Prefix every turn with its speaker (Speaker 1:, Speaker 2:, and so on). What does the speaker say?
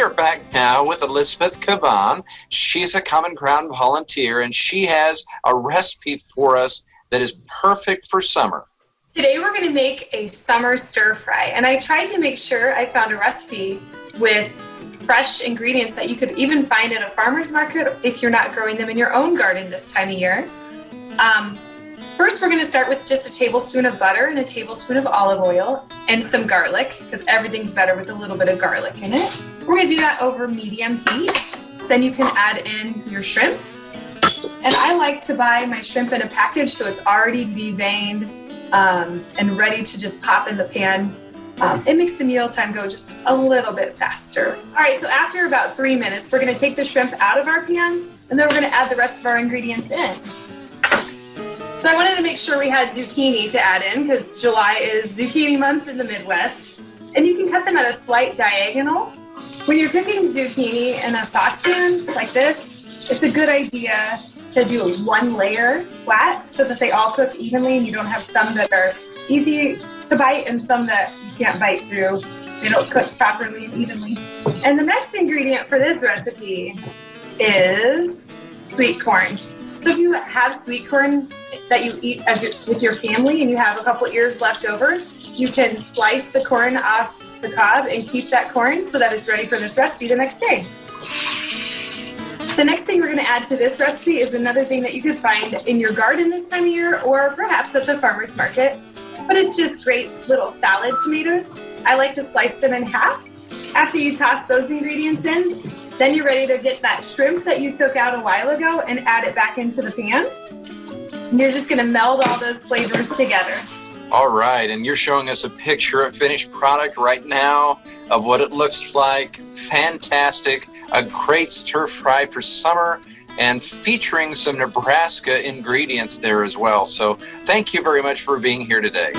Speaker 1: are back now with Elizabeth Kavan. She's a Common Ground volunteer, and she has a recipe for us that is perfect for summer.
Speaker 2: Today we're going to make a summer stir fry, and I tried to make sure I found a recipe with fresh ingredients that you could even find at a farmer's market if you're not growing them in your own garden this time of year. First, we're going to start with just a tablespoon of butter and a tablespoon of olive oil and some garlic, because everything's better with a little bit of garlic in it. We're going to do that over medium heat. Then you can add in your shrimp. And I like to buy my shrimp in a package so it's already deveined and ready to just pop in the pan. It makes the mealtime go just a little bit faster. All right, so after about 3 minutes, we're going to take the shrimp out of our pan, and then we're going to add the rest of our ingredients in. So I wanted to make sure we had zucchini to add in, because July is zucchini month in the Midwest. And you can cut them at a slight diagonal. When you're cooking zucchini in a saucepan like this, it's a good idea to do a one layer flat so that they all cook evenly and you don't have some that are easy to bite and some that you can't bite through. They don't cook properly and evenly. And the next ingredient for this recipe is sweet corn. So if you have sweet corn that you eat with your family and you have a couple ears left over, you can slice the corn off the cob and keep that corn so that it's ready for this recipe the next day. The next thing we're going to add to this recipe is another thing that you could find in your garden this time of year or perhaps at the farmer's market, but it's just great little salad tomatoes. I like to slice them in half. After you toss those ingredients in, then you're ready to get that shrimp that you took out a while ago and add it back into the pan. And you're just going to meld all those flavors together.
Speaker 1: All right, and you're showing us a picture of finished product right now of what it looks like. Fantastic, a great stir fry for summer and featuring some Nebraska ingredients there as well. So thank you very much for being here today.